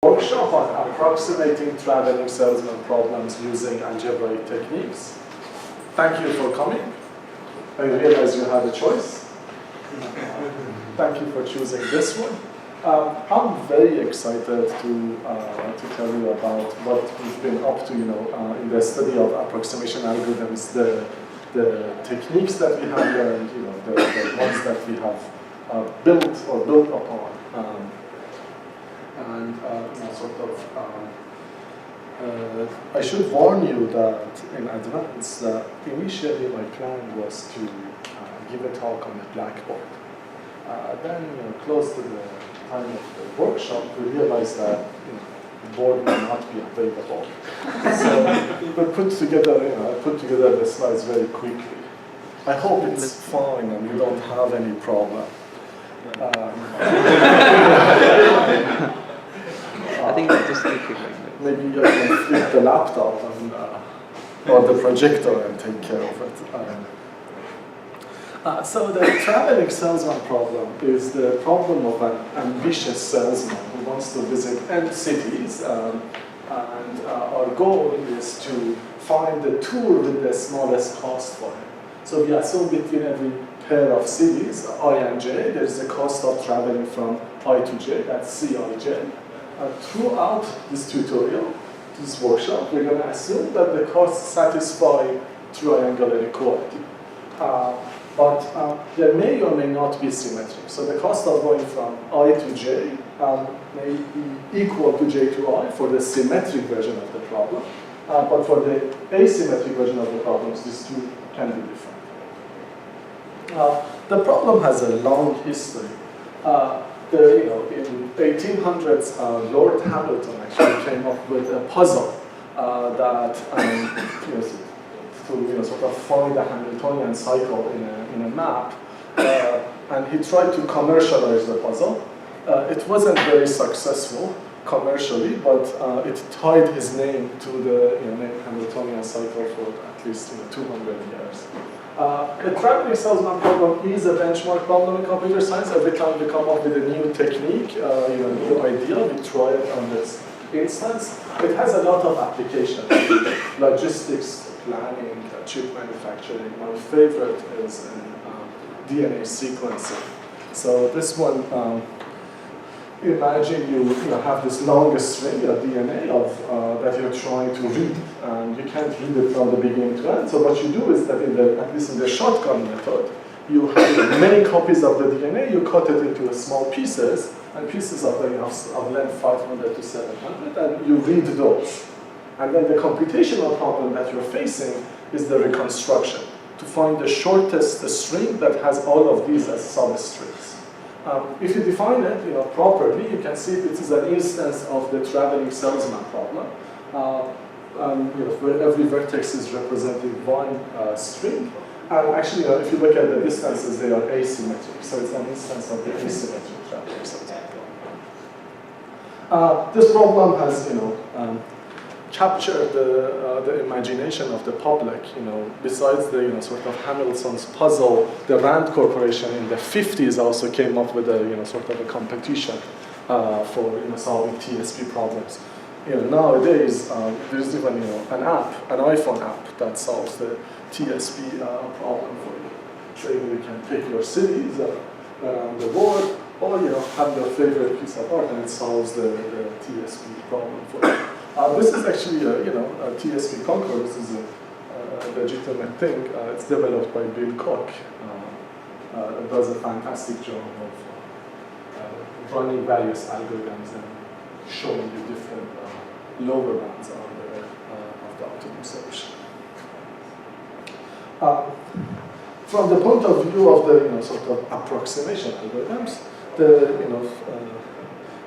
workshop on approximating traveling salesman problems using algebraic techniques. Thank you for coming. I realize you had a choice. Thank you for choosing this one. I'm very excited to tell you about what we've been up to, in the study of approximation algorithms, the techniques that we have learned, the ones that we have built upon. I should warn you that in advance that initially my plan was to give a talk on the blackboard. Then, close to the time of the workshop, we realized that the board may not be available. So we put together, I put together the slides very quickly. I hope it's fine and you don't have any problem. I think I'll just take it like that. Maybe you can flip the laptop and, or the projector and take care of it. So the traveling salesman problem is the problem of an ambitious salesman who wants to visit n cities, and our goal is to find the tour with the smallest cost for him. So we assume between every pair of cities, I and J, there's a cost of traveling from I to J, that's Cij. Throughout this tutorial, this workshop, we're going to assume that the costs satisfy triangular equality. But there may or may not be symmetry. So the cost of going from I to J may be equal to J to I for the symmetric version of the problem. But for the asymmetric version of the problems, these two can be different. The problem has a long history. In 1800s, Lord Hamilton actually came up with a puzzle that to sort of find the Hamiltonian cycle in a map, and he tried to commercialize the puzzle. It wasn't very successful commercially, but it tied his name to the Hamiltonian cycle for at least 200 years. The traveling salesman problem is a benchmark problem in computer science. Every time we come up with a new technique, new idea, we try it on this instance. It has a lot of applications: logistics, planning, chip manufacturing. My favorite is in DNA sequencing. So this one, imagine you have this long string of DNA that you're trying to read, and you can't read it from the beginning to end. So what you do is that, at least in the shotgun method, you have many copies of the DNA, you cut it into small pieces, and pieces of length 500 to 700, and you read those. And then the computational problem that you're facing is the reconstruction, to find the shortest string that has all of these as substrings. If you define it properly, you can see this is an instance of the traveling salesman problem. Where every vertex is representing one string. And actually, if you look at the distances, they are asymmetric. So it's an instance of the asymmetric traveling salesman problem. This problem has, captured the imagination of the public. Besides the sort of Hamilton's puzzle, the Rand Corporation in the 50s also came up with a sort of a competition for solving TSP problems. Nowadays there's even an app, an iPhone app that solves the TSP problem for you. So you can pick your cities around the world, or have your favorite piece of art, and it solves the TSP problem for you. This is actually a TSP Concord. This is a legitimate thing. It's developed by Bill Cook. It does a fantastic job of running various algorithms and showing you different lower bands of the optimum solution. From the point of view of the sort of approximation algorithms,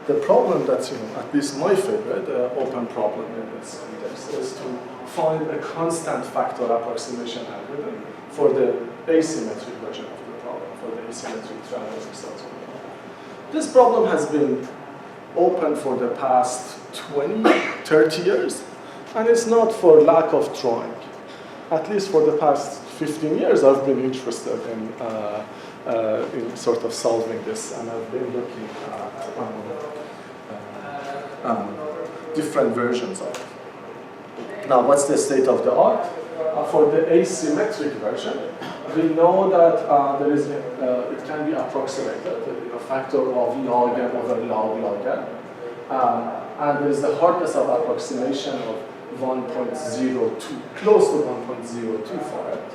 the problem that's at least my favorite open problem in this context is to find a constant factor approximation algorithm for the asymmetric version of the problem, for the asymmetric traveling salesman problem. This problem has been open for the past 20, 30 years, and it's not for lack of trying. At least for the past 15 years, I've been interested in sort of solving this, and I've been looking at different versions of it. Now, what's the state of the art? For the asymmetric version, we know that there is it can be approximated, a factor of log n over log n. And there is the hardness of approximation of 1.02, close to 1.02 for it.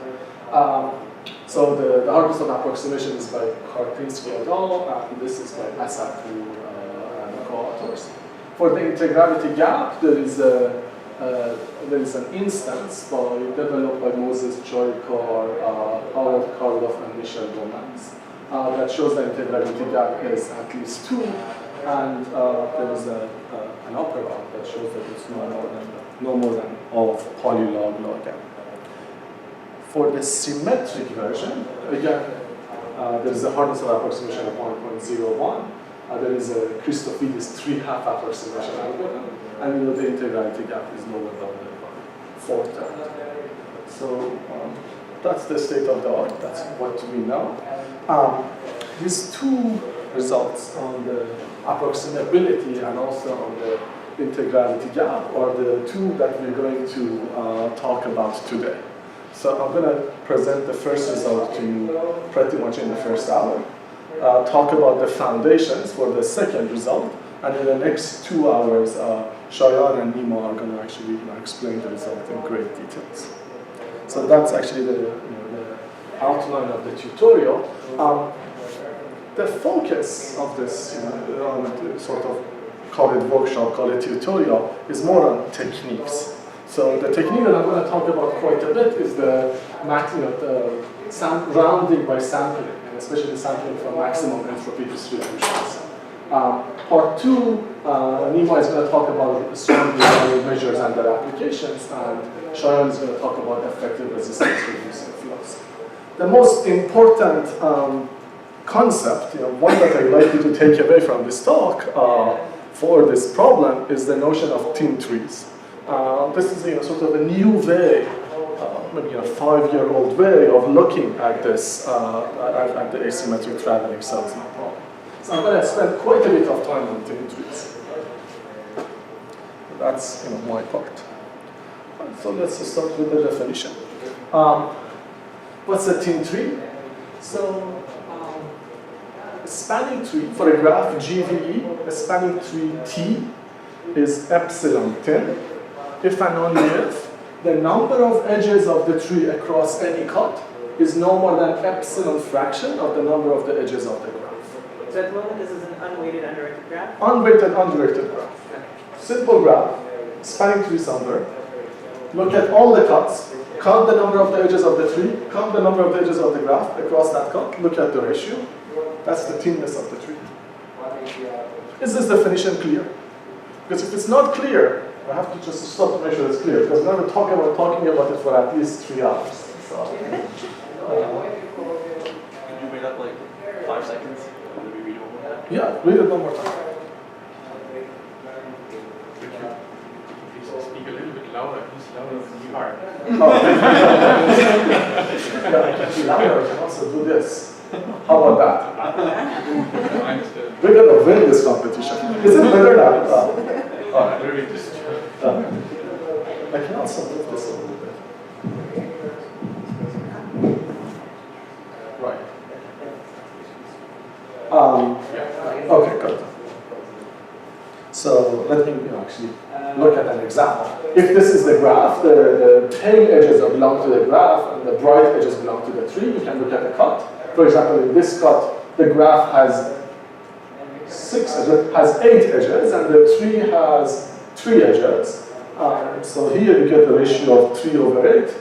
So the hardness of approximation is by Karpinski et al., and this is by Asapour and co-authors. For the integrality gap, there is an instance developed by Moses Choikar, Howard Karloff, and Michel Romans that shows the integrality gap is at least 2, and there is an upper bound that shows that it's no more than of polylog log n. For the symmetric version, again, there is a hardness of approximation of 1.01. There is a Christofides 3/2 approximation algorithm, and the integrality gap is lower than the fourth term. So that's the state of the art. That's what we know. These two results on the approximability and also on the integrality gap are the two that we're going to talk about today. So I'm going to present the first result to you pretty much in the first hour. Talk about the foundations for the second result, and in the next 2 hours, Shayan and Nima are going to actually explain the result in great details. So that's actually the outline of the tutorial. The focus of this sort of call it workshop, call it tutorial, is more on techniques. So the technique that I'm going to talk about quite a bit is the rounding by sampling, and especially sampling for maximum entropy distributions. Part 2, Nima is going to talk about strong design measures and their applications, and Shayan is going to talk about effective resistance reducing flows. The most important concept, one that I'd like you to take away from this talk for this problem is the notion of thin trees. This is sort of a new way, maybe a 5-year-old way of looking at this, at the asymmetric traveling salesman problem. So I'm going to spend quite a bit of time on thin trees. That's my part. So let's start with the definition. What's a thin tree? So a spanning tree for a graph GVE, a spanning tree T is epsilon thin. If and only if the number of edges of the tree across any cut is no more than epsilon fraction of the number of the edges of the graph. So at the moment this is an unweighted undirected graph? Unweighted undirected graph. Simple graph, spanning tree somewhere. Look at all the cuts, count the number of the edges of the tree, count the number of the edges of the graph across that cut, look at the ratio. That's the thinness of the tree. Is this definition clear? Because if it's not clear, I have to just stop to make sure it's clear, because we're talking about it for at least 3 hours. So, Could you wait up like 5 seconds? Would we read it one more time? yeah, read it one more time. Please speak a little bit louder. He's louder than you are. Yeah, I can be louder, I can also do this. How about that? I understand. We're going to win this competition. Is it better now? All right. Very just. I can also move this a little bit. Right. Okay, good. So let me actually look at an example. If this is the graph, the pale edges belong to the graph and the bright edges belong to the tree, you can look at the cut. For example, in this cut, the graph has 8 edges and the tree has 3 edges. So here you get the ratio of 3/8.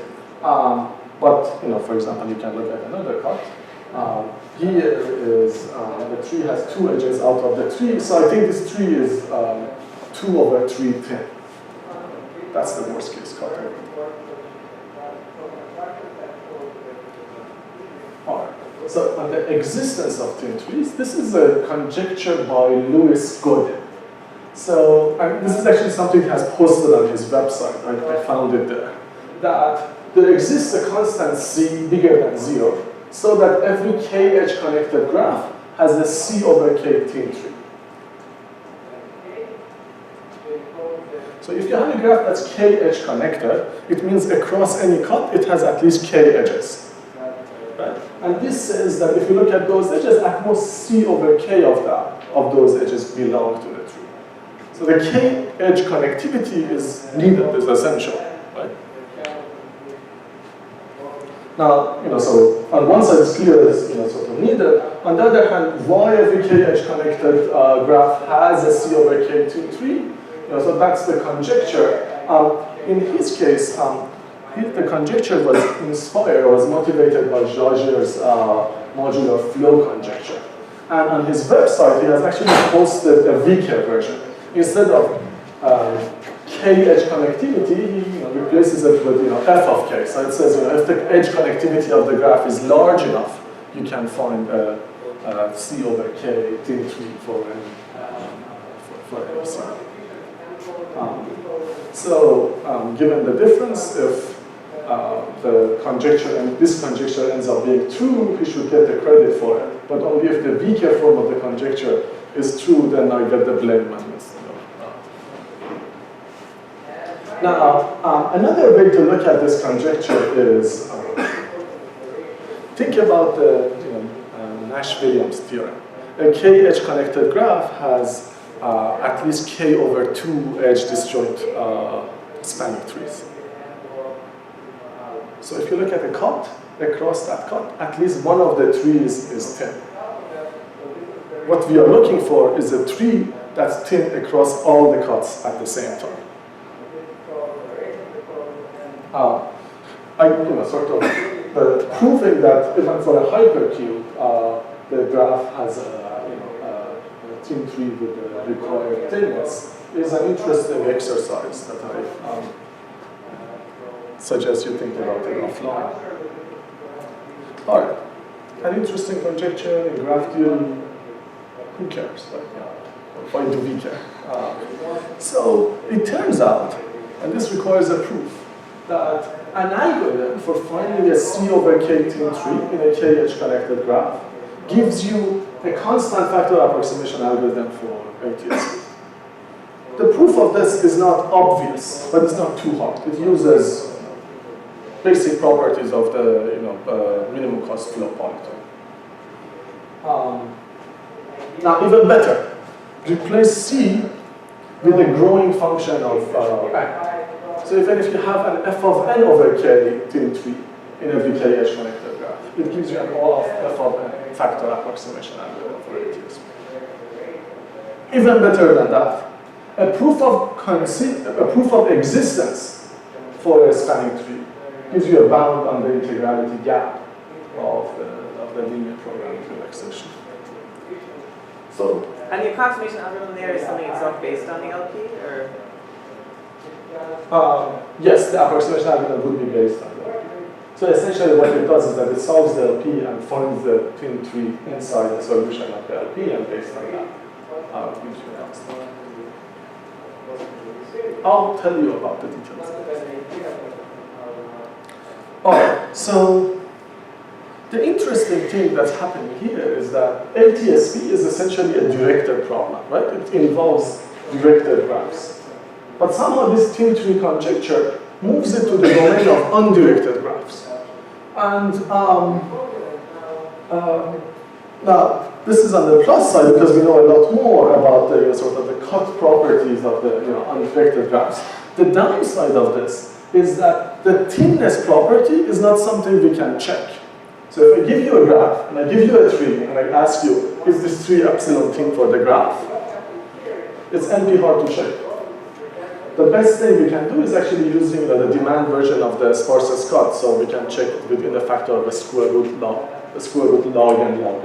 But for example, you can look at another cut. Here is the tree has 2 edges out of the tree. So I think this tree is 2/3 thin. That's the worst case cut. All right. So on the existence of thin trees, this is a conjecture by Louis Godin. So this is actually something he has posted on his website. I found it there. That there exists a constant C bigger than 0, so that every k-edge connected graph has a C/k thin tree. So if you have a graph that's k edge connected, it means across any cut, it has at least k edges. Right? And this says that if you look at those edges, at most c over k of those edges belong to the tree. So the k edge connectivity is needed, is essential. Right? Now, so on one side it's clear it's sort of needed. On the other hand, why every k edge connected graph has a c over k tree? So that's the conjecture. In his case, the conjecture was inspired, was motivated by Jaagir's modular flow conjecture. And on his website, he has actually posted a weaker version. Instead of k edge connectivity, he replaces it with f of k. So it says if the edge connectivity of the graph is large enough, you can find c over k thin tree for any c. Given the difference, if the conjecture and this conjecture ends up being true, he should get the credit for it. But only if the weaker form of the conjecture is true, then I get the blame. Now, another way to look at this conjecture is think about the Nash-Williams theorem. A k-edge connected graph has at least k over 2 edge disjoint spanning trees. So if you look at a cut, across that cut, at least one of the trees is thin. What we are looking for is a tree that's thin across all the cuts at the same time. Proving that even for a hypercube, the graph has a thin tree with the required thinness is an interesting exercise that I suggest you think about it offline. All right, an interesting conjecture in graph theory. Who cares? Why do we care? So it turns out, and this requires a proof, that an algorithm for finding a C over K thin tree in a K-edge connected graph gives you a constant factor approximation algorithm for ATSC. The proof of this is not obvious, but it's not too hard. It uses basic properties of the minimum cost flow polyton. Now, even better, replace C with a growing function of n. So even if you have an f of n over k thin tree in every k-edge connected graph, it gives you an O of f of n factor approximation algorithm for ATSC. Even better than that, a proof of existence for a spanning tree gives you a bound on the integrality gap of the linear programming relaxation. So, and the approximation algorithm there is something itself based on the LP, or? Yes, the approximation algorithm would be based on the LP. So essentially what it does is that it solves the LP and finds the thin tree inside the solution of the LP, and based on that, gives you a constant. I'll tell you about the details. Alright, so the interesting thing that's happening here is that LTSP is essentially a directed problem, right? It involves directed graphs. But somehow this thin tree conjecture moves it to the domain of undirected graphs. And now, this is on the plus side because we know a lot more about the sort of the cut properties of the undirected graphs. The downside of this is that the thinness property is not something we can check. So if I give you a graph and I give you a tree and I ask you, is this tree epsilon thin for the graph? It's NP hard to check. The best thing we can do is actually using the demand version of the sparsest cut, so we can check within the factor of the square root log and log.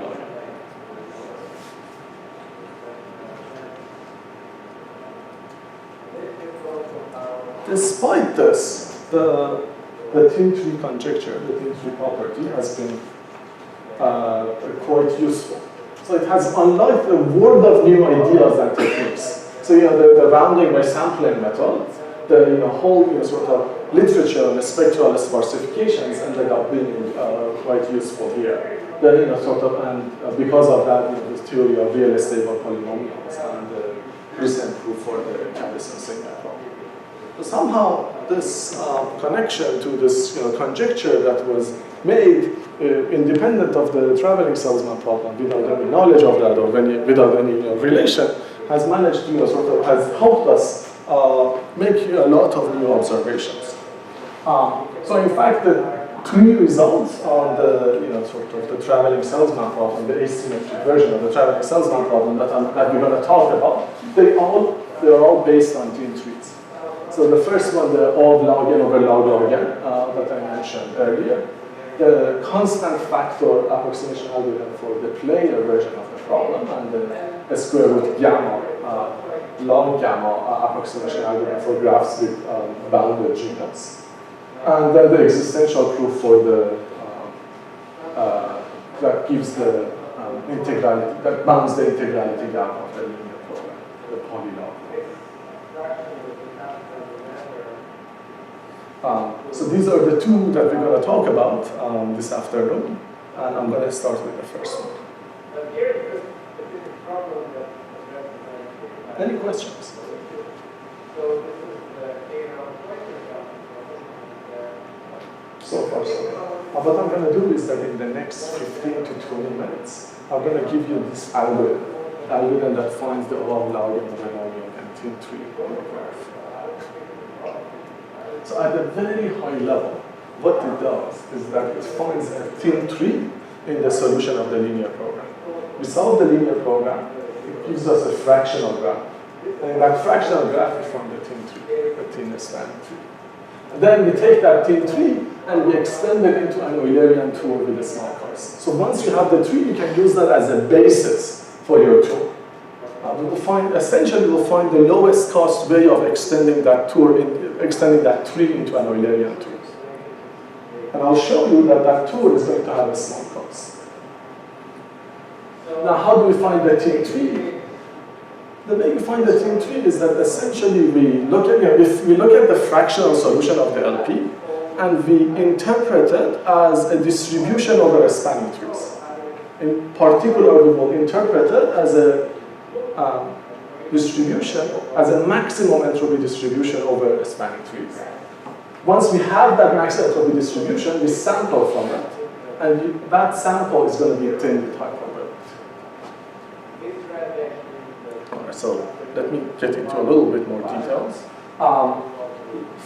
Despite this, the thin tree conjecture, the thin tree property, has been quite useful. So it has unlocked a world of new ideas and techniques. So the rounding by sampling method, the whole sort of literature on the spectral sparsifications ended up being quite useful here. Then and because of that, this theory of real stable polynomials and recent proof for the Cabezon-Segner problem. So somehow this connection to this conjecture that was made independent of the traveling salesman problem, without any knowledge of that or without any relation, has managed to has helped us make a lot of new observations. So in fact, the 3 results on the the traveling salesman problem, the asymmetric version of the traveling salesman problem that we're going to talk about, they're all based on gene trees. So the first one, the odd log n over log log n that I mentioned earlier, the constant factor approximation algorithm for the planar version of the problem, and the square root gamma, log gamma approximation algorithm for graphs with bounded genomes. And then the existential proof for the, that gives the integrality, that bounds the integrality gap of the linear program, the polylog. So these are the 2 that we're going to talk about this afternoon, and I'm going to start with the first one. Any questions? So far, so good. What I'm going to do is that in the next 15 to 20 minutes, I'm going to give you this algorithm that finds the log log and thin tree graph. So at a very high level, what it does is that it finds a thin tree in the solution of the linear program. We solve the linear program, it gives us a fractional graph. And in that fractional graph, we find the thin tree, the thin spanning tree. And then we take that thin tree and we extend it into an Eulerian tour with a small cost. So once you have the tree, you can use that as a basis for your tour. Essentially, we'll find the lowest cost way of extending that tree into an Eulerian tour. And I'll show you that that tour is going to have a small cost. Now, how do we find the thin tree? The way we find the thin tree is that essentially we look at, if we look at the fractional solution of the LP, and we interpret it as a distribution over a spanning trees. In particular, we will interpret it as a distribution, as a maximum entropy distribution over a spanning trees. Once we have that maximum entropy distribution, we sample from it, and that sample is going to be thin with high probability. Alright, so let me get into a little bit more details.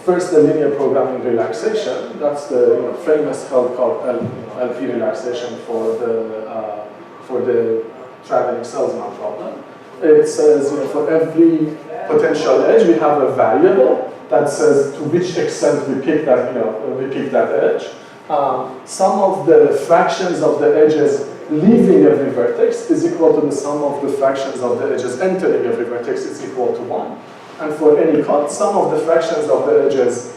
First, the linear programming relaxation. That's the famous help called LP relaxation for the traveling salesman problem. It says for every potential edge we have a variable that says to which extent we pick that edge. Sum of the fractions of the edges leaving every vertex is equal to the sum of the fractions of the edges entering every vertex is equal to 1. And for any cut, sum of the fractions of the edges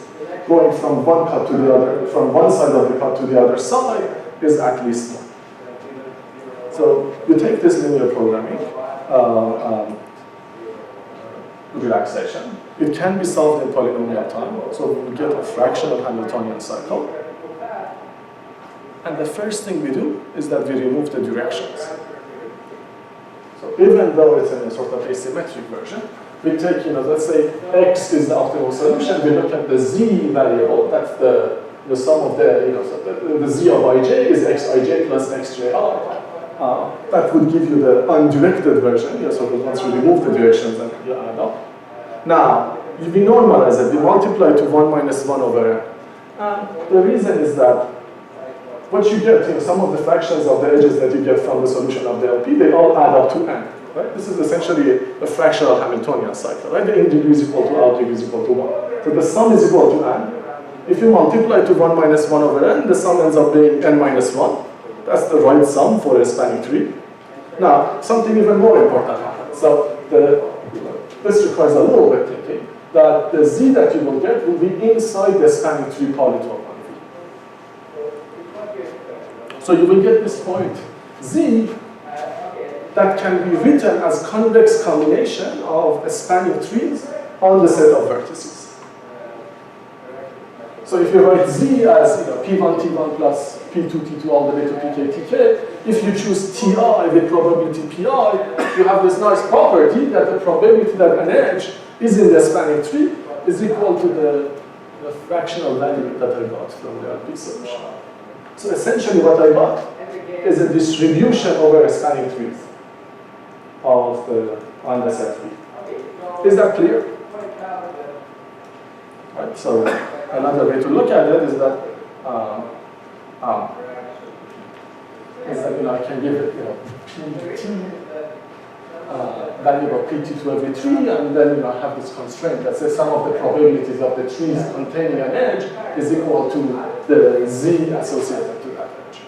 going from one cut to the other, from one side of the cut to the other side is at least 1. So we take this linear programming relaxation. It can be solved in polynomial time, so we get a fractional Hamiltonian cycle. And the first thing we do is that we remove the directions. So even though it's in a sort of asymmetric version, we take, let's say x is the optimal solution, we look at the z variable, that's the sum of the z of ij is xij plus xji. That would give you the undirected version, so that once you remove the directions and you add up. Now, we normalize it, we multiply to 1 minus 1 over n. The reason is that what you get, some of the fractions of the edges that you get from the solution of the LP, they all add up to n. Right? This is essentially a fractional Hamiltonian cycle, right? The in degree is equal to out degree is equal to 1. So the sum is equal to n. If you multiply to 1 minus 1 over n, the sum ends up being n minus 1. That's the right sum for a spanning tree. Now, something even more important happens. So this requires a little bit thinking, that the z that you will get will be inside the spanning tree polytope. So you will get this point z that can be written as convex combination of spanning trees on the set of vertices. So if you write Z as P1 T1 plus P2 T2 all the way to Pk Tk, if you choose Ti with probability Pi, you have this nice property that the probability that an edge is in the spanning tree is equal to the fractional value that I got from the LP solution. So essentially what I got is a distribution over a spanning tree of on the set V. Is that clear? Right, so another way to look at it is that I can give it Pt value of Pt to every tree, and then I have this constraint that says some of the probabilities of the trees containing an edge is equal to the Z associated to that edge.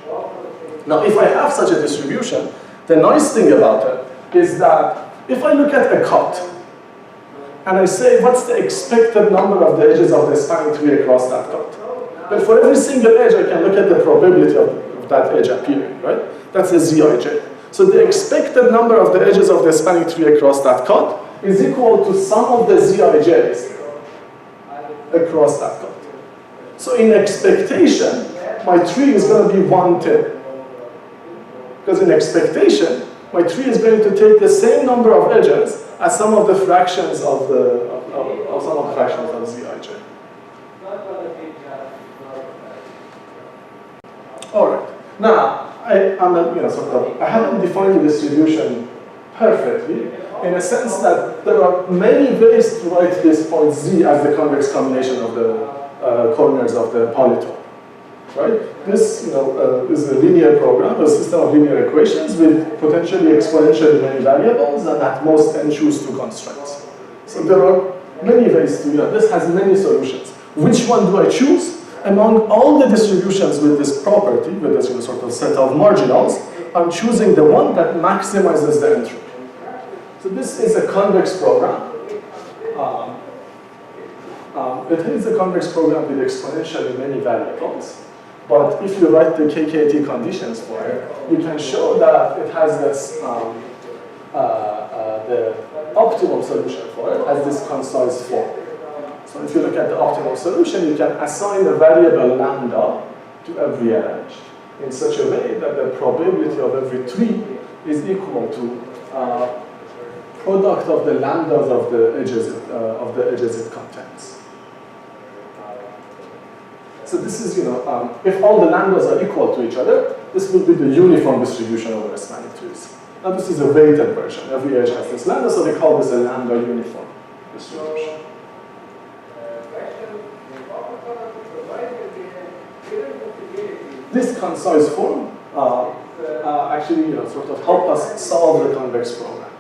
Now, if I have such a distribution, the nice thing about it is that if I look at a cut, and I say, what's the expected number of the edges of the spanning tree across that cut? But for every single edge, I can look at the probability of that edge appearing, right? That's the Zij. So the expected number of the edges of the spanning tree across that cut is equal to sum of the Zij's across that cut. So in expectation, my tree is going to be 110. Because in expectation, my tree is going to take the same number of edges as some of the fractions of Zij. All right. Now, I haven't defined the distribution perfectly in a sense that there are many ways to write this point Z as the convex combination of the corners of the polytope. Right? This is a linear program, a system of linear equations with potentially exponentially many variables and at most n choose 2 constraints. So there are many ways to, this has many solutions. Which one do I choose? Among all the distributions with this property, with this sort of set of marginals, I'm choosing the one that maximizes the entropy. So this is a convex program. It is a convex program with exponentially many variables. But if you write the KKT conditions for it, you can show that it has this, the optimal solution for it has this concise form. So if you look at the optimal solution, you can assign a variable lambda to every edge in such a way that the probability of every tree is equal to product of the lambdas of the edges it contains. So this is, if all the lambdas are equal to each other, this will be the uniform distribution over the spanning trees. Now this is a weighted version. Every edge has this lambda, so they call this a lambda uniform distribution. This concise form actually, sort of help us solve the convex program.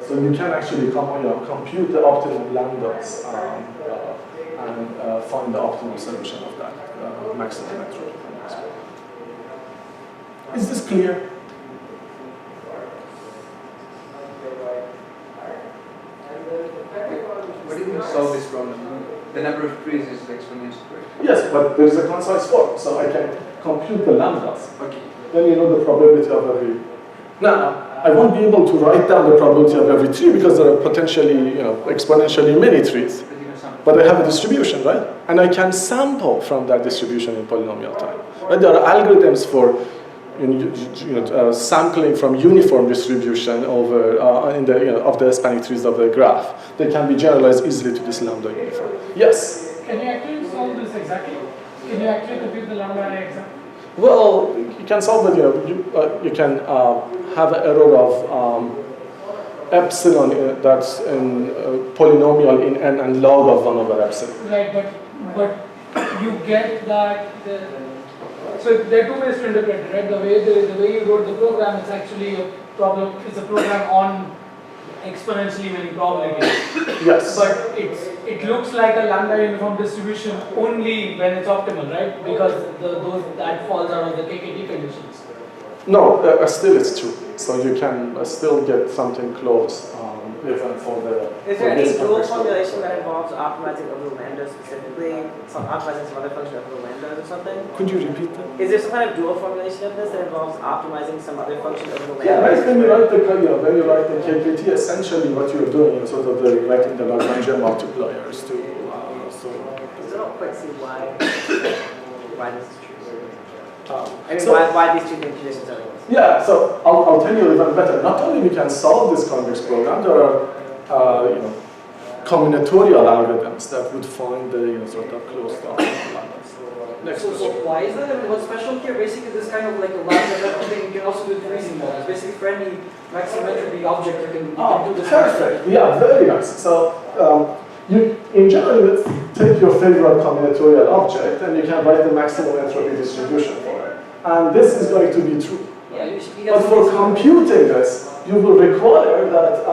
So you can actually compute the optimum lambdas and find the optimal solution of that maximum entropy. Is this clear? What do you solve this problem? The number of trees is exponential, right? Yes, but there is a concise form, so I can compute the lambdas. Okay. Then you know the probability of every. Now, I won't be able to write down the probability of every tree because there are potentially, exponentially many trees. But I have a distribution, right? And I can sample from that distribution in polynomial time. Right? There are algorithms for sampling from uniform distribution over of the spanning trees of the graph. They can be generalized easily to this lambda uniform. Yes? Can you actually solve this exactly? Can you actually compute the lambda exactly? Well, you can solve it. You can have an error of epsilon that's in polynomial in n and log of 1 over epsilon. Right, but you get that. So there are two ways to interpret it, right? The way you wrote the program, it's actually a problem. It's a program on exponentially many probabilities. Yes. But it looks like a lambda uniform distribution only when it's optimal, right? Because that falls out of the KKT conditions. No, still it's true. So you can still get something close different for the. Is for there any this dual context. formulation that involves optimizing over the lambda specifically, optimizing some other function over the lambda or something? Could you repeat that? Is there some kind of dual formulation of this that involves optimizing some other function over the lambda? Yeah, right. When you write the when you write the KPT, essentially what you're doing is sort of writing the Lagrangian multipliers to. I don't quite see why this is true. I mean, So- why these two conditions are equal. Yeah, so I'll tell you even better. Not only we can solve this convex program, there are combinatorial algorithms that would find the sort of closed off lambdas. Next So question. why is that? I mean, what's special here? Basically, this kind of like a lambda thing you can also do with freezing models. Basically, for any maximum entropy object, you can do this. Perfect. Yeah, very nice. So you, in general, let's take your favorite combinatorial object and you can write the maximum entropy distribution for it. And this is going to be true. Yeah, you But for computing this, you will require that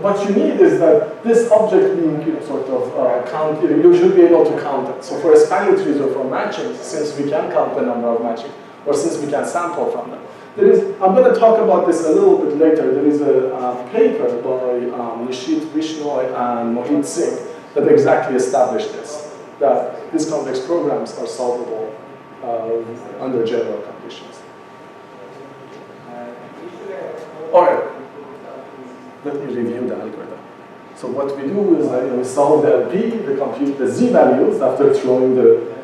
what you need is that this object being sort of count. You should be able to count it. So for spanning trees or for matching, since we can count the number of matching, or since we can sample from them, there is. I'm going to talk about this a little bit later. There is a paper by Nishit Bishnoi and Mohit Singh that exactly established this, that these complex programs are solvable under general conditions. All right, let me review the algorithm. So what we do is we solve the LP, we compute the z values after throwing the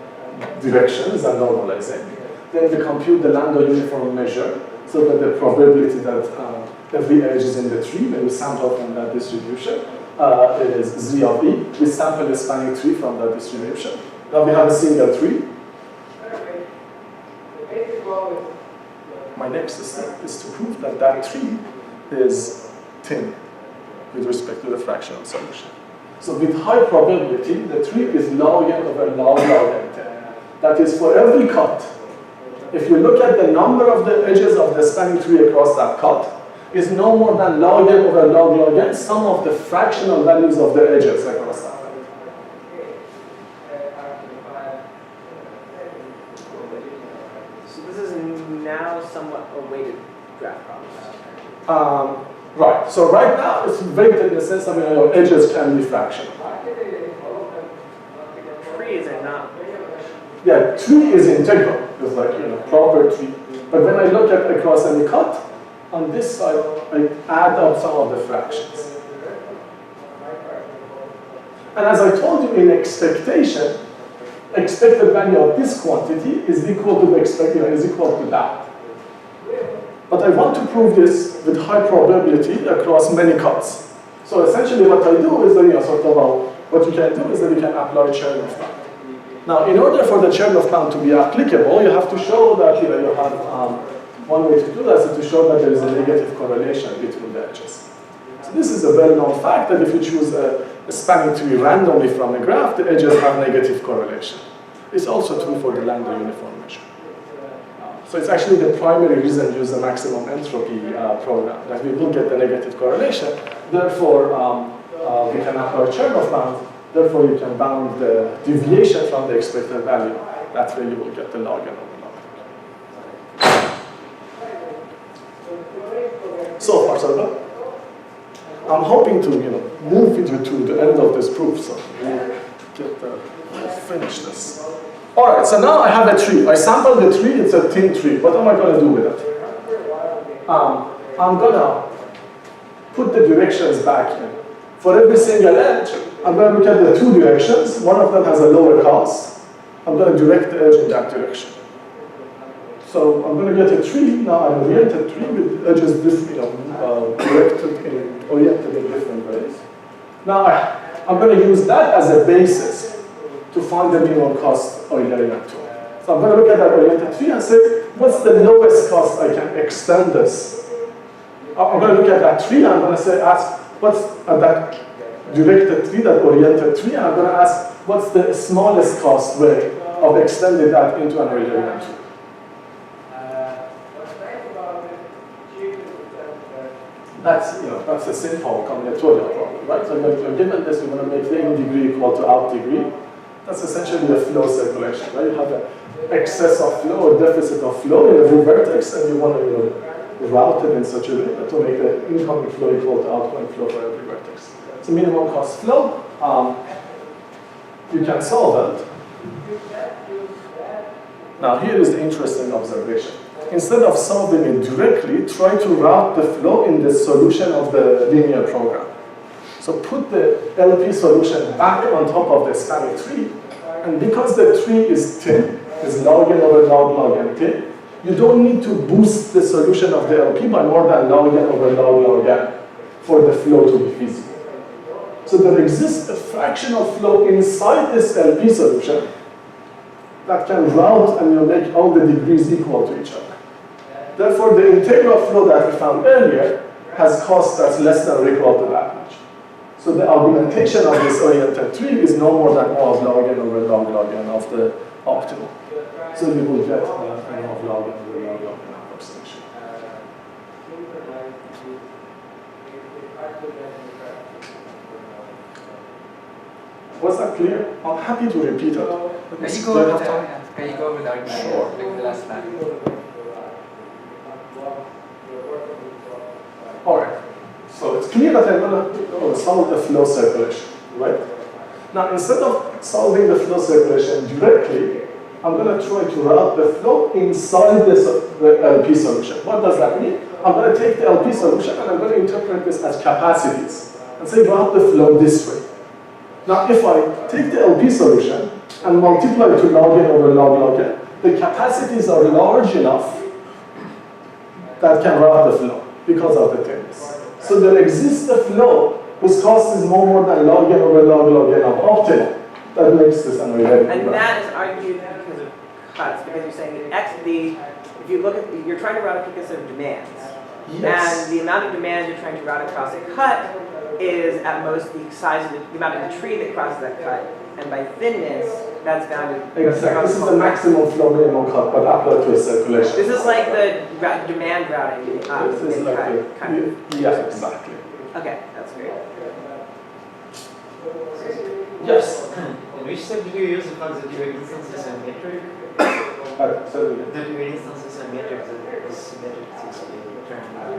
directions and normalizing. Then we compute the lambda uniform measure, so that the probability that every edge is in the tree, when we sample from that distribution, it is z of e. We sample a spanning tree from that distribution. Now we have a single tree. My next step is to prove that that tree is thin with respect to the fractional solution. So with high probability, the tree is log n over log n 10. That is, for every cut, if you look at the number of the edges of the spanning tree across that cut, is no more than log n over log n, sum of the fractional values of the edges across that cut. So this is now somewhat a weighted graph problem. Right, so right now it's weighted in the sense that your edges can be fractional. Trees are not. Yeah, tree is integral. It's like proper tree. But when I look at across any cut, on this side I add up some of the fractions. And as I told you in expectation, expected value of this quantity is equal to the is equal to that. But I want to prove this with high probability across many cuts. So essentially what I do is that what you can do is that you can apply Chernoff bound. Now, in order for the Chernoff bound to be applicable, you have to show that you have one way to do that is to show that there is a negative correlation between the edges. So this is a well-known fact that if you choose a spanning tree randomly from a graph, the edges have negative correlation. It's also true for the lambda uniform measure. So it's actually the primary reason to use the maximum entropy program, that we will get the negative correlation. Therefore, we can apply Chernoff bound. Therefore, you can bound the deviation from the expected value. That's where you will get the log n over log n. So far, so good. I'm hoping to move with you to the end of this proof, so we'll finish this. All right, so now I have a tree. I sampled the tree, it's a thin tree. What am I going to do with it? I'm going to put the directions back in. For every single edge, I'm going to look at the two directions. One of them has a lower cost. I'm going to direct the edge in that direction. So I'm going to get a tree, now an oriented tree with edges oriented in different ways. Now I'm going to use that as a basis to find the minimum cost Eulerian tool. So I'm going to look at that oriented tree and say, what's the lowest cost I can extend this? I'm going to look at that tree and I'm going to ask, what's that directed tree, that oriented tree, and I'm going to ask, what's the smallest cost way of extending that into an Eulerian tree? That's a simple combinatorial problem, right? So given this, we want to make the in degree equal to out degree. That's essentially a flow circulation, right? You have an excess of flow or deficit of flow in every vertex, and you want to routed in such a way that to make the incoming flow equal to outgoing flow for every vertex. It's a minimum cost flow. You can solve it. Now here is the interesting observation. Instead of solving it directly, try to route the flow in the solution of the linear program. So put the LP solution back on top of the spanning tree, and because the tree is thin, is log n over log n thin, you don't need to boost the solution of the LP by more than log n over log n for the flow to be feasible. So there exists a fractional flow inside this LP solution that can route and make all the degrees equal to each other. Therefore, the integral flow that we found earlier has cost that's less than or equal to that much. So the augmentation of this oriented tree is no more than O of log n over log n of the optimal. So you will get n of log n over log n approximation. Was that clear? I'm happy to repeat it. Can you go over the argument? Sure. Like the last slide. All right. So it's clear that I'm going to solve the flow circulation, right? Now, instead of solving the flow circulation directly, I'm going to try to route the flow inside the LP solution. What does that mean? I'm going to take the LP solution and I'm going to interpret this as capacities and say route the flow this way. Now, if I take the LP solution and multiply it to log n over log n, the capacities are large enough that can route the flow because of the thinness. So there exists a flow whose cost is more than log n over log n of optimal. That makes this an arithmetic. And that is argued because of cuts, because you're saying that if you look at, you're trying to route a because of demands. Yes. And the amount of demand you're trying to route across a cut is at most the size of the amount of the tree that crosses that cut. And by thinness, that's valued. Exactly. This is the maximum flow minimum cut, but applied to a circulation. This is like the demand routing This is in like cut, kind of. yeah, exactly. Okay, that's great. Yes. Which step did you use to find that your instance is a metric? So That your instance is a metric that is symmetric to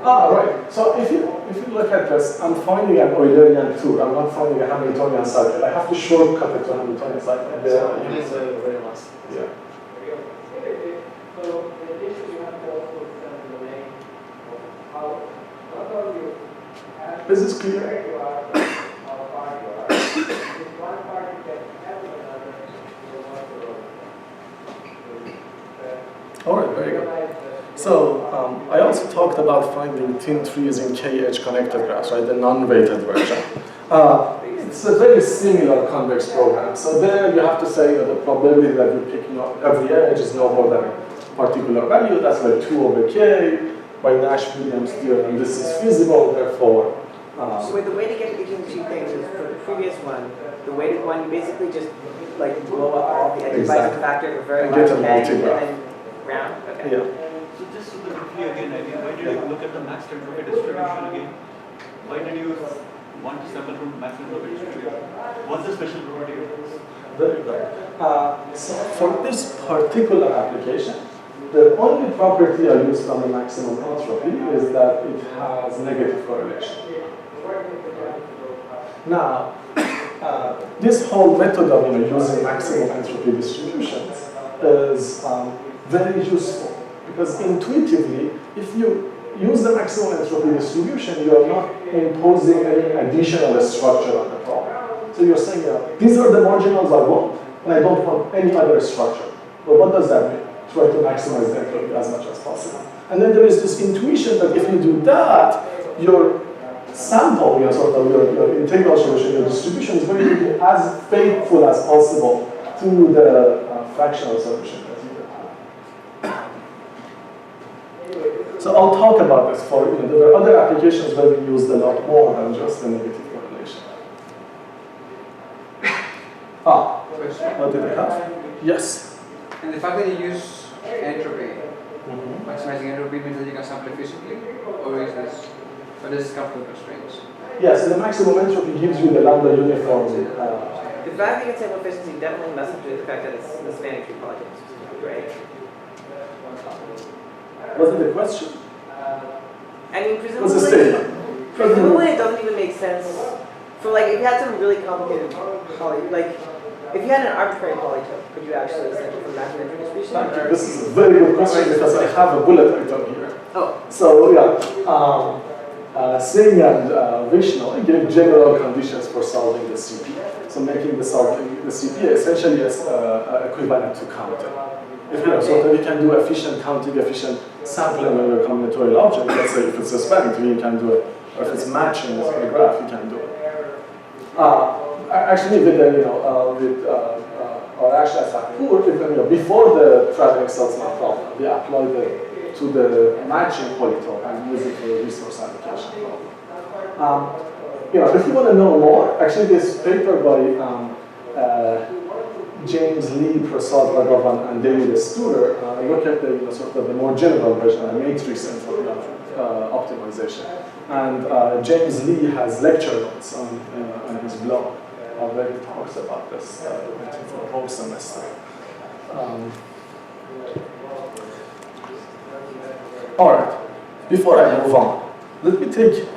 right. So if you look at this, I'm finding an Eulerian tour. I'm not finding a Hamiltonian cycle. I have to shortcut it to a Hamiltonian cycle. So it is the very last. Yeah. This is clear. All right, very good. So I also talked about finding thin trees in KH connected graphs, right? The non-weighted version. It's a very similar convex program. So there you have to say that the probability that you're picking up every edge is no more than a particular value. That's like 2 over k by Nash-Williams theorem. This is feasible, therefore. So wait, the way to get between the two things is for the previous one, the weighted one, you basically just like blow up all the edges by some factor of a very And large get a k and multigraph. then round. Okay. Yeah. So just to be clear again, I mean, why did you look at the max entropy distribution again? Why did you want to sample from max entropy distribution? What's the special property of this? Very good. So for this particular application, the only property I use from the maximum entropy is that it has negative correlation. Now, this whole method of using maximum entropy distributions is very useful because intuitively, if you use the maximum entropy distribution, you are not imposing any additional structure on the problem. So you're saying, these are the marginals I want, and I don't want any other structure. But what does that mean? Try to maximize the entropy as much as possible. And then there is this intuition that if you do that, your sample, sort of your integral solution, your distribution is going to be as faithful as possible to the fractional solution that you have. So I'll talk about this for, there are other applications where we use a lot more than just the negative correlation. What did I have? Yes. And the fact that you use entropy, maximizing entropy means that you can sample efficiently, or is this, or does this come from constraints? Yes, the maximum entropy gives you the lambda uniform. The fact that you can sample efficiency definitely messes with the fact that it's the spanning tree polygon, right? Was it a question? I mean, What's the statement? presumably it doesn't even make sense for like, if you had some really complicated like, if you had an arbitrary polytope, could you actually set it from maximum entropy distribution? Thank you. This is a very good question because I have a bullet item here. Oh. So yeah, Singh and Vishnu gave general conditions for solving the CP. So making the CP essentially is equivalent to counting. If so we can do efficient counting, efficient sampling of a combinatorial object. Let's say if it's a spanning tree, you can do it, or if it's matching a graph, you can do it. Actually, with or actually as a pool, before the traveling salesman problem, we applied it to the matching polytope and use it for a resource allocation problem. If you want to know more, actually this paper by James Lee, Prasad Raghavan, and David Studer look at the sort of the more general version of matrix entropy optimization. And James Lee has lecture notes on his blog where he talks about this for the whole semester. All right, before I move on, let me take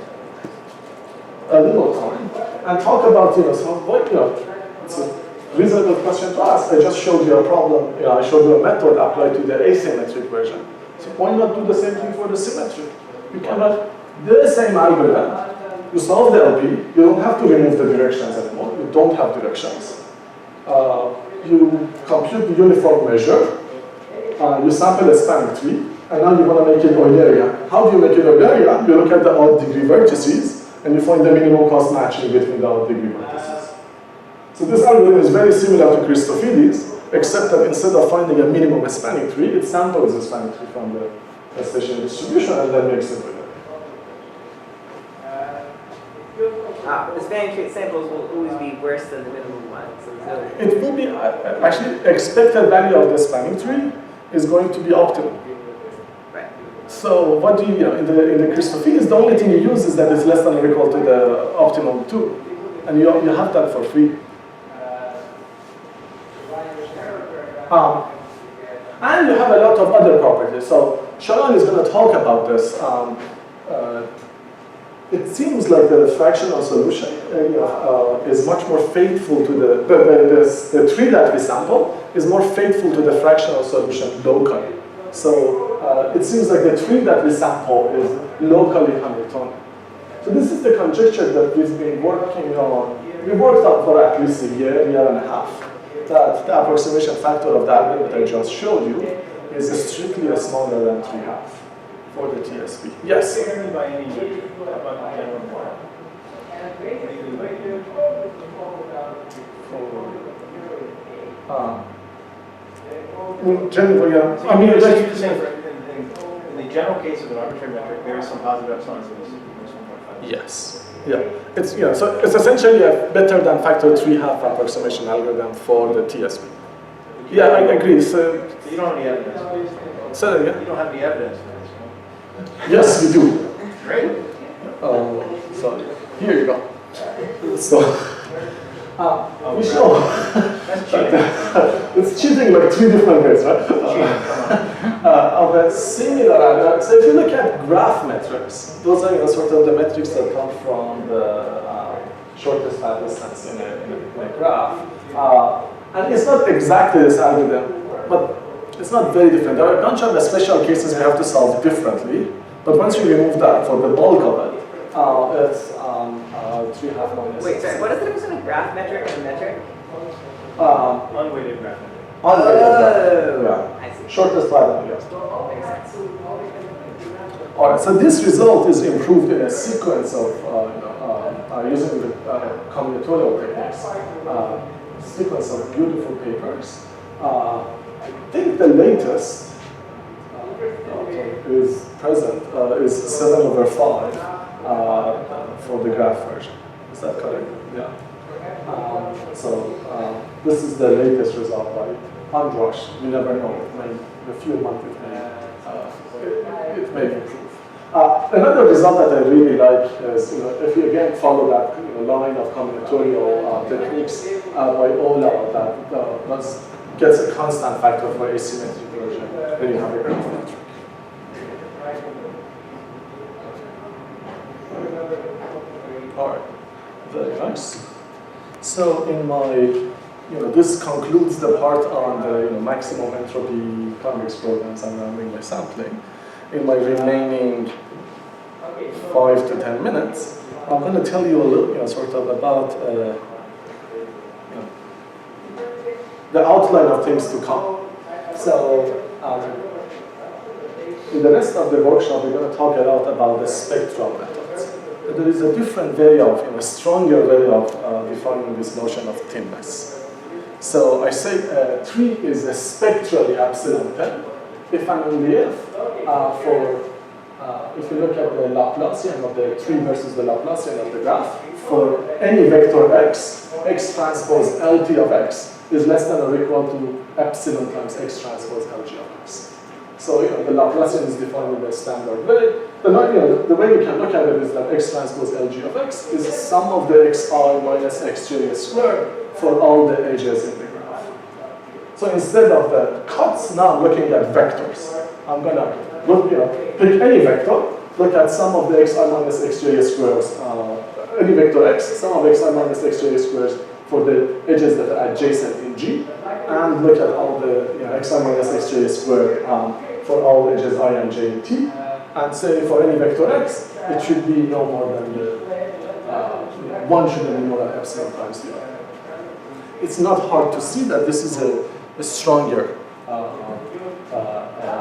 a little time and talk about it's a reasonable question to ask. I just showed you a problem. I showed you a method applied to the asymmetric version. So why not do the same thing for the symmetric? You cannot do the same algorithm. You solve the LP. You don't have to remove the directions anymore. You don't have directions. You compute the uniform measure. You sample a spanning tree. And now you want to make it Eulerian. How do you make it Eulerian? You look at the odd degree vertices, and you find the minimum cost matching between the odd degree vertices. So this algorithm is very similar to Christofides, except that instead of finding a minimum spanning tree, it samples the spanning tree from the station distribution and then makes it with it. The spanning tree samples will always be worse than the minimum one. So it will be, actually, expected value of the spanning tree is going to be optimal. Right. So what do you, in the Christofides, the only thing you use is that it's less than or equal to the optimum 2. And you have that for free. And you have a lot of other properties. So Sharon is going to talk about this. It seems like the fractional solution is much more faithful to the tree that we sample is more faithful to the fractional solution locally. So it seems like the tree that we sample is locally Hamiltonian. So this is the conjecture that we've been working on. We worked on for at least a year and a half. That the approximation factor of the algorithm that I just showed you is strictly smaller than 3/2 for the TSP. Yes? What do you mean by any about the general model? Generally, yeah. I mean, You're like, saying in the general case of an arbitrary metric, there is some positive epsilon, so this is 1.5. yes. Yeah. It's so it's essentially a better than factor 3/2 approximation algorithm for the TSP. Yeah, I agree. So you don't have any evidence. So yeah. You don't have any evidence for this. Yes, we do. Great. So here you go. So we show. That's cheating. It's cheating like 3 different ways, right? Of a similar algorithm. So if you look at graph metrics, those are sort of the metrics that come from the shortest path distance in a graph. And it's not exactly this algorithm, but it's not very different. There are a bunch of the special cases we have to solve differently, but once you remove that for the bulk of it, it's 3/2 minus. Wait, sorry, what is the difference between a graph metric and a metric? Unweighted graph metric. Yeah. I see. Shortest path, yes. Makes sense. All right, so this result is improved in a sequence of using the combinatorial techniques. Sequence of beautiful papers. I think the latest is present is 7/5 for the graph version. Is that correct? Yeah. This is the latest result by Androsh. You never know. In a few months it may improve. Another result that I really like is if you again follow that line of combinatorial techniques by Ola that gets a constant factor for asymmetric version when you have a graph metric. Very nice. So in my, this concludes the part on the maximum entropy convex programs I'm running my sampling. In my remaining 5 to 10 minutes, I'm going to tell you a little, sort of about the outline of things to come. So in the rest of the workshop, we're going to talk a lot about the spectral methods. There is a different way of, stronger way of defining this notion of thinness. So I say tree is a spectrally epsilon thin. If and only if, if you look at the Laplacian of the tree versus the Laplacian of the graph, for any vector x, x transpose LT of x is less than or equal to epsilon times x transpose LG of x. So the Laplacian is defined in the standard way. The way you can look at it is that x transpose LG of x is the sum of the xi minus xj squared for all the edges in the graph. So instead of the cuts, now I'm looking at vectors. I'm gonna look, pick any vector, look at sum of the xi minus xj squares, any vector x, sum of xi minus xj squares for the edges that are adjacent in G, and look at all the xi minus xj squared for all edges I and j in T, and say for any vector x, it should be no more than the, one shouldn't be more than epsilon times the other. It's not hard to see that this is a stronger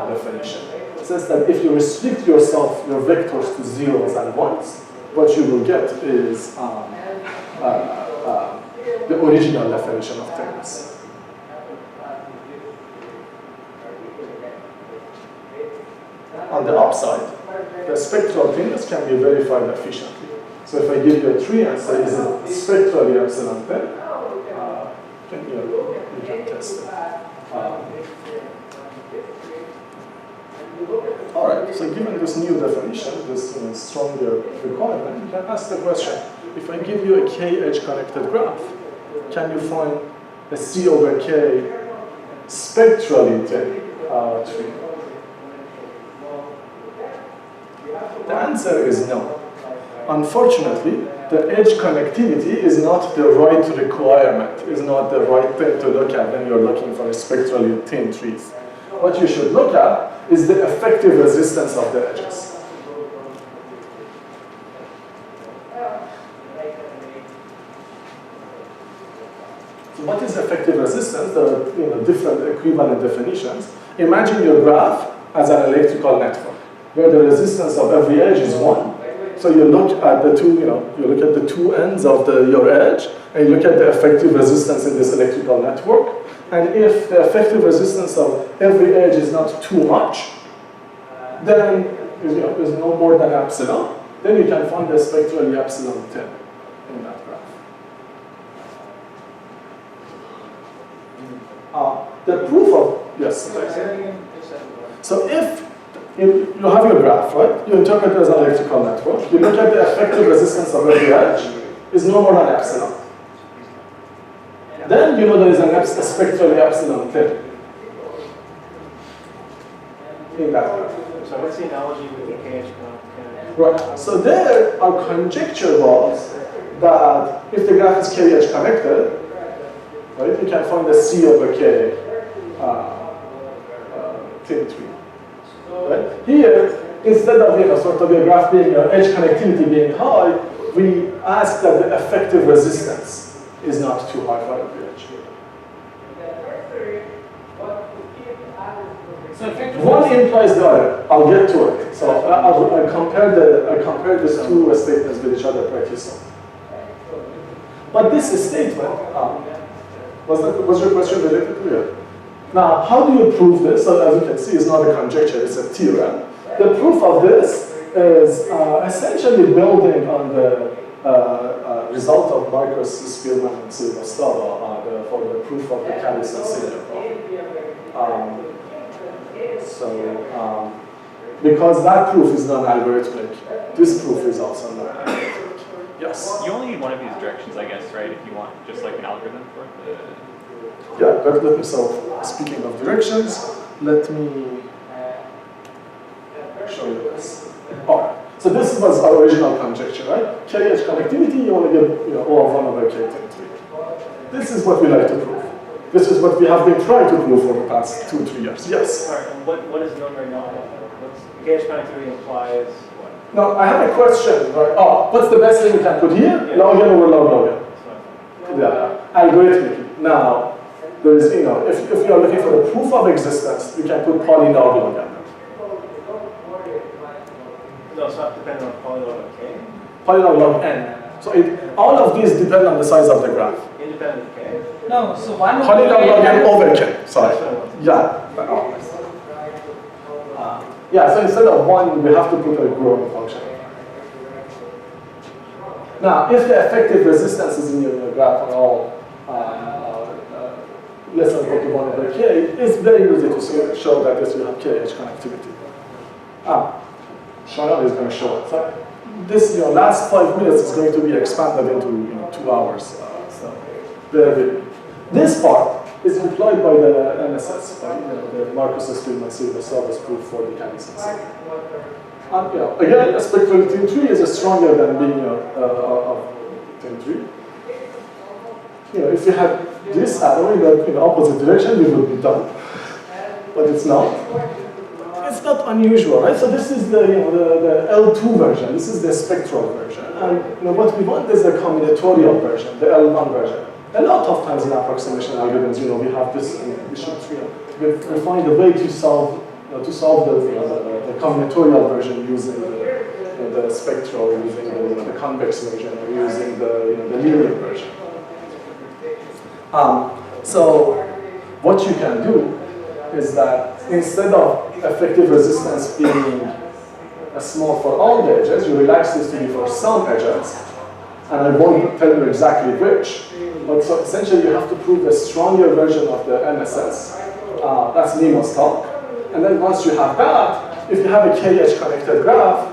definition. It says that if you restrict your vectors to zeros and ones, what you will get is the original definition of thinness. On the upside, the spectral thinness can be verified efficiently. So if I give you a tree and say, is it spectrally epsilon thin? You can test it. All right, so given this new definition, this stronger requirement, you can ask the question, if I give you a k-edge connected graph, can you find a C over K spectrally thin tree? The answer is no. Unfortunately, the edge connectivity is not the right requirement, is not the right thing to look at when you're looking for a spectrally thin trees. What you should look at is the effective resistance of the edges. So what is effective resistance? There are different equivalent definitions. Imagine your graph as an electrical network, where the resistance of every edge is 1. So you look at the two, you look at the two ends of your edge, and you look at the effective resistance in this electrical network. And if the effective resistance of every edge is not too much, then is no more than epsilon, then you can find the spectrally epsilon thin in that graph. The proof of, yes? So if you have your graph, right? You interpret it as an electrical network. You look at the effective resistance of every edge is no more than epsilon. Then there is a spectrally epsilon thin in that graph. So what's the analogy with the KH? Right. So there, our conjecture was that if the graph is KH connected, right, you can find the C over K thin tree. Right? Here, instead of sort of your graph being edge connectivity being high, we ask that the effective resistance is not too high for every edge. So effectively, One implies the other. I'll get to it. So I compare these two statements with each other pretty soon. But this statement, was your question related to it? Now, how do you prove this? So as you can see, it's not a conjecture, it's a theorem. The proof of this is essentially building on the result of Marcus, Spearman, and Srivastava for the proof of the Callis and cylinder problem. Because that proof is non-algorithmic, this proof is also non-algorithmic. Yes? You only need one of these directions, I guess, right? If you want just like an algorithm for the... Yeah, let me, so speaking of directions, let me show you this. All right. So this was our original conjecture, right? KH connectivity, you want to get O of 1 over K times 3. This is what we like to prove. This is what we have been trying to prove for the past 2-3 years. Yes? All right, and what is known right now? What's KH connectivity implies what? Now, I have a question, right? Oh, what's the best thing we can put here? Yeah. Log n over log log n. That's what I thought. Yeah, algorithmically. Now, there is, if you are looking for the proof of existence, you can put polylog log n. No, it's not dependent on polylog of K. Polylog log n. So all of these depend on the size of the graph. Independent of K. No, so 1 over Polylog log n K. over k. Sorry. Yeah. Yeah, so instead of 1, we have to put a growing function. Now, if the effective resistances in your graph are all less than or equal to 1 over k, it's very easy to show that yes, you have KH connectivity. Shayan is going to show it. So this last 5 minutes is going to be expanded into 2 hours. So very. This part is implied by the MSS, by the Marcus Spearman series service proof for the mechanism. Again, spectral team 3 is stronger than being of team 3. If you had this arrow in the opposite direction, we would be done. But it's not. It's not unusual, right? So this is the L2 version. This is the spectral version, and what we want is the combinatorial version, the L1 version. A lot of times in approximation algorithms, we have this. We find a way to solve the combinatorial version using the spectral, using the convex version, or using the linear version. So what you can do is that instead of effective resistance being small for all the edges, you relax this to be for some edges, and I won't tell you exactly which, but so essentially you have to prove a stronger version of the MSS. That's Nemo's talk. And then once you have that, if you have a KH connected graph,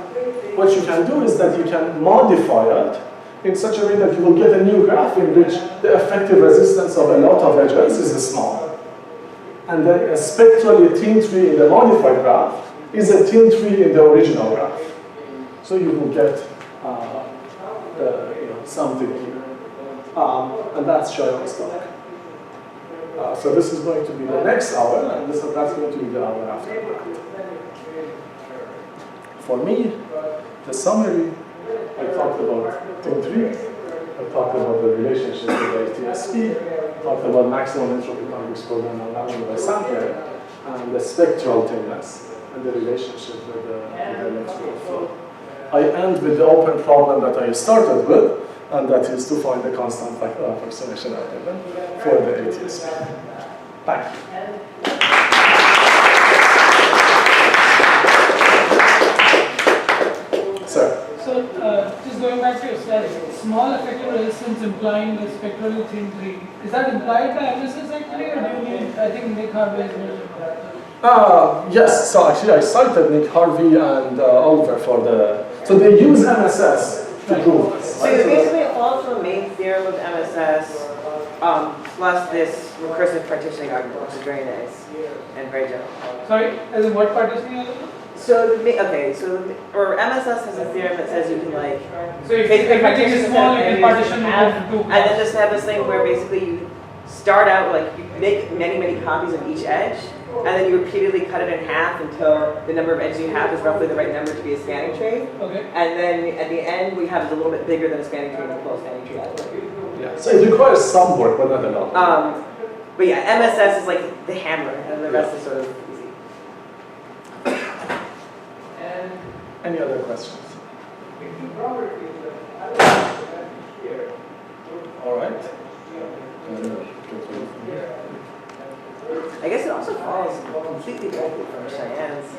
what you can do is that you can modify it in such a way that you will get a new graph in which the effective resistance of a lot of edges is small. And then spectrally a team tree in the modified graph is a team tree in the original graph. So you will get something here. And that's Shayan's talk. So this is going to be the next hour, and that's going to be the hour after that. For me, the summary, I talked about team 3, I talked about the relationship with the ATSP, talked about maximum entropy convex program allowed by sampling, and the spectral tameness, and the relationship with the electrical flow. I end with the open problem that I started with, and that is to find the constant factor approximation algorithm for the ATSP. Thank you. Sir. So, just going back to your slide, small effective resistance implying the spectral thin tree. Is that implied by MSS actually, or do you need, I think, Nick Harvey's version? Yes, so actually I cited Nick Harvey and Oliver for the, so they use MSS to prove this. So it basically follows from the main theorem of MSS, plus this recursive partitioning argument, which is very nice and very general. Sorry, as in what partitioning argument? So, or MSS has a theorem that says you can so if everything is small, you can partition it into two. And then just have this thing where basically you start out, you make many copies of each edge, and then you repeatedly cut it in half until the number of edges you have is roughly the right number to be a spanning tree. Okay. And then at the end, we have it a little bit bigger than a spanning tree and we pull a spanning tree out of it. Yeah, so it requires some work, but not a lot. But yeah, MSS is like the hammer, and the rest is sort of easy. Any other questions? All right. I guess it also follows completely directly from Cheyenne's.